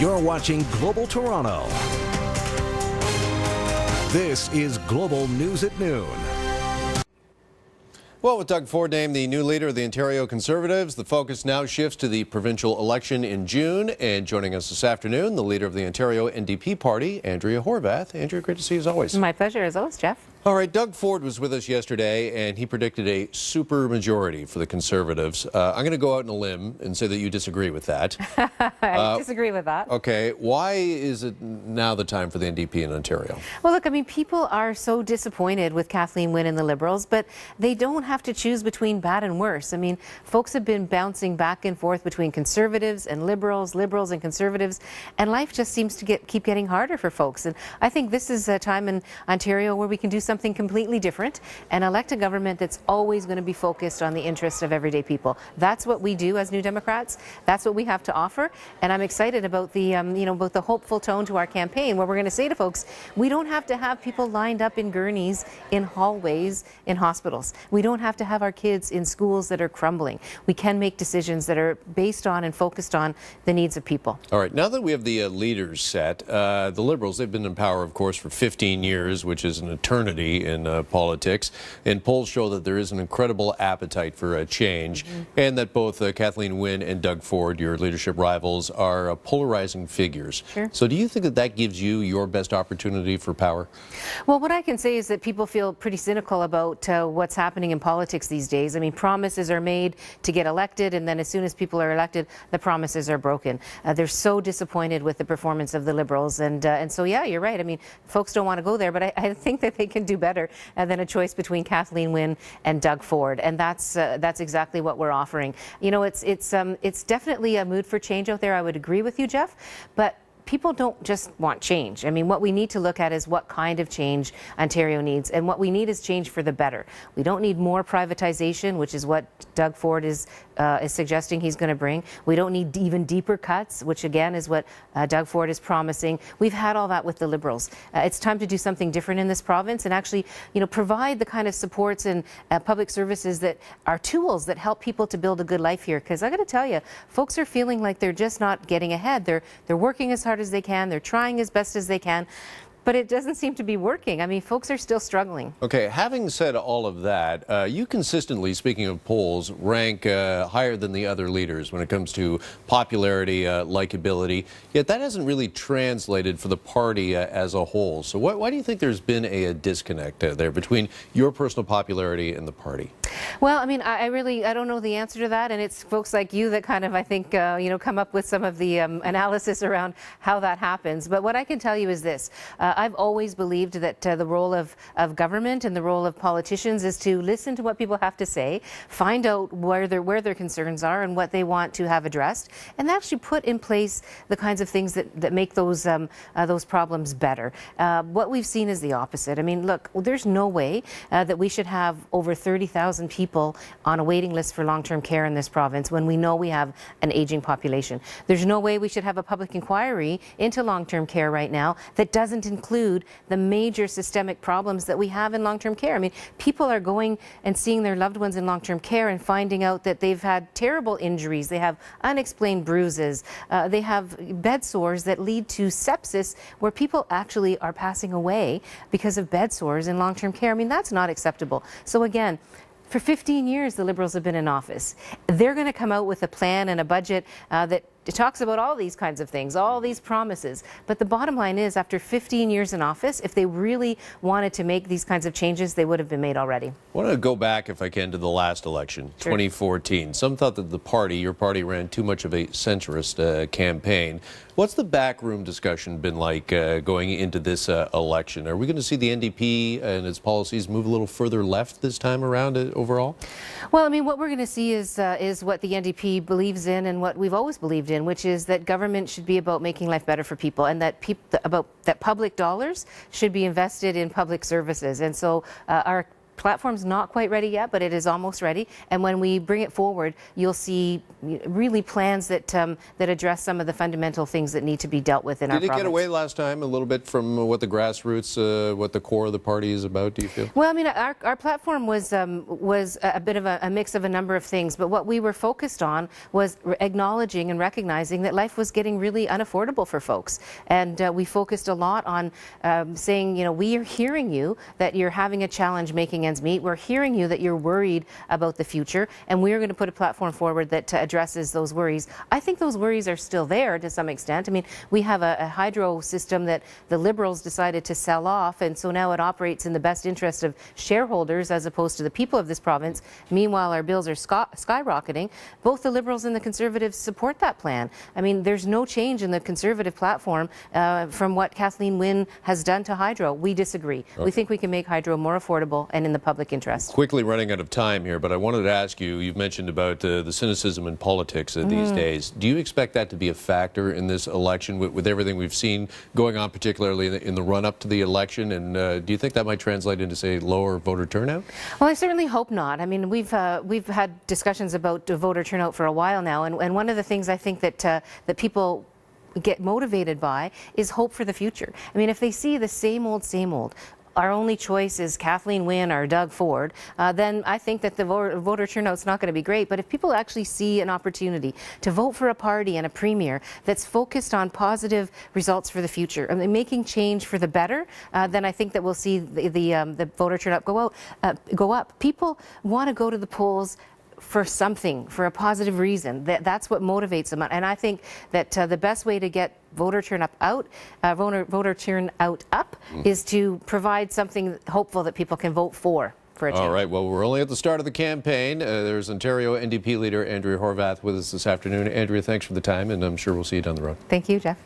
You're watching Global Toronto. This is Global News at Noon. Well, with Doug Ford named the new leader of the Ontario Conservatives, the focus now shifts to the provincial election in June. And joining us this afternoon, the leader of the Ontario NDP party, Andrea Horwath. Andrea, great to see you as always. My pleasure as always, Jeff. All right, Doug Ford was with us yesterday, and he predicted a super majority for the Conservatives. I'm going to go out on a limb and say that you disagree with that. I disagree with that. Okay, why is it now the time for the NDP in Ontario? Well, look, I mean, people are so disappointed with Kathleen Wynne and the Liberals, but they don't have to choose between bad and worse. I mean, folks have been bouncing back and forth between Conservatives and Liberals, Liberals and Conservatives, and life just seems to keep getting harder for folks. And I think this is a time in Ontario where we can do something completely different and elect a government that's always going to be focused on the interests of everyday people. That's what we do as New Democrats. That's what we have to offer. And I'm excited about the, about the hopeful tone to our campaign, where we're going to say to folks, we don't have to have people lined up in gurneys, in hallways, in hospitals. We don't have to have our kids in schools that are crumbling. We can make decisions that are based on and focused on the needs of people. All right, now that we have the leaders set, the Liberals, they've been in power, of course, for 15 years, which is an eternity in politics, and polls show that there is an incredible appetite for change, and that both Kathleen Wynne and Doug Ford, your leadership rivals, are polarizing figures. Sure. So do you think that that gives you your best opportunity for power? Well, what I can say is that people feel pretty cynical about what's happening in politics these days. I mean, promises are made to get elected, and then as soon as people are elected, the promises are broken. They're so disappointed with the performance of the Liberals, and so yeah, you're right. I mean, folks don't want to go there, but I think that they can do better than a choice between Kathleen Wynne and Doug Ford, and that's exactly what we're offering. You know, it's definitely a mood for change out there. I would agree with you, Jeff, but people don't just want change. I mean, what we need to look at is what kind of change Ontario needs, and what we need is change for the better. We don't need more privatization, which is what Doug Ford is suggesting he's going to bring. We don't need even deeper cuts, which again is what Doug Ford is promising. We've had all that with the Liberals. It's time to do something different in this province and actually, provide the kind of supports and public services that are tools that help people to build a good life here. Because I got to tell you, folks are feeling like they're just not getting ahead. They're working as hard as they can. They're trying as best as they can. But it doesn't seem to be working. I mean, folks are still struggling. Okay, having said all of that, you consistently, speaking of polls, rank higher than the other leaders when it comes to popularity, likability, yet that hasn't really translated for the party as a whole. So why do you think there's been a disconnect there between your personal popularity and the party? Well, I mean, I don't know the answer to that, and it's folks like you that kind of, I think, come up with some of the analysis around how that happens. But what I can tell you is this. I've always believed that the role of government and the role of politicians is to listen to what people have to say, find out where their concerns are and what they want to have addressed, and actually put in place the kinds of things that make those problems better. What we've seen is the opposite. I mean, look, there's no way that we should have over 30,000 people on a waiting list for long-term care in this province when we know we have an aging population. There's no way we should have a public inquiry into long-term care right now that doesn't include the major systemic problems that we have in long-term care. I mean, people are going and seeing their loved ones in long-term care and finding out that they've had terrible injuries, they have unexplained bruises, they have bed sores that lead to sepsis, where people actually are passing away because of bed sores in long-term care. I mean, that's not acceptable. So again, for 15 years, the Liberals have been in office. They're going to come out with a plan and a budget that talks about all these kinds of things, all these promises. But the bottom line is, after 15 years in office, if they really wanted to make these kinds of changes, they would have been made already. I want to go back, if I can, to the last election, Sure. 2014. Some thought that your party ran too much of a centrist campaign. What's the backroom discussion been like going into this election? Are we going to see the NDP and its policies move a little further left this time around overall? Well, I mean, what we're going to see is what the NDP believes in and what we've always believed in, which is that government should be about making life better for people, and that public dollars should be invested in public services. And so our platform's not quite ready yet, but it is almost ready. And when we bring it forward, you'll see really plans that that address some of the fundamental things that need to be dealt with in our province. Did it get away last time a little bit from what the grassroots, what the core of the party is about, do you feel? Well, I mean, our platform was a bit of a mix of a number of things, but what we were focused on was acknowledging and recognizing that life was getting really unaffordable for folks. And we focused a lot on saying, you know, we are hearing you that you're having a challenge making ends meet. We're hearing you that you're worried about the future, and we're going to put a platform forward that addresses those worries. I think those worries are still there to some extent. I mean, we have a hydro system that the Liberals decided to sell off, and so now it operates in the best interest of shareholders as opposed to the people of this province. Meanwhile, our bills are skyrocketing. Both the Liberals and the Conservatives support that plan. I mean, there's no change in the Conservative platform from what Kathleen Wynne has done to hydro. We disagree. Okay. We think we can make hydro more affordable and in the public interest. Quickly running out of time here, but I wanted to ask you, you've mentioned about the cynicism in politics these days. Do you expect that to be a factor in this election with everything we've seen going on, particularly in the run-up to the election? And do you think that might translate into, say, lower voter turnout? Well, I certainly hope not. I mean, we've had discussions about voter turnout for a while now, and one of the things I think that that people get motivated by is hope for the future. I mean, if they see the same old, our only choice is Kathleen Wynne or Doug Ford, then I think that the voter turnout's not going to be great. But if people actually see an opportunity to vote for a party and a premier that's focused on positive results for the future, I mean, making change for the better, then I think that we'll see the voter turnout go up. People want to go to the polls for something, for a positive reason. That's what motivates them. And I think that the best way to get voter turnout up is to provide something hopeful that people can vote for a change. All right, well, we're only at the start of the campaign. There's Ontario NDP leader Andrea Horwath with us this afternoon. Andrea, thanks for the time, and I'm sure we'll see you down the road. Thank you, Jeff.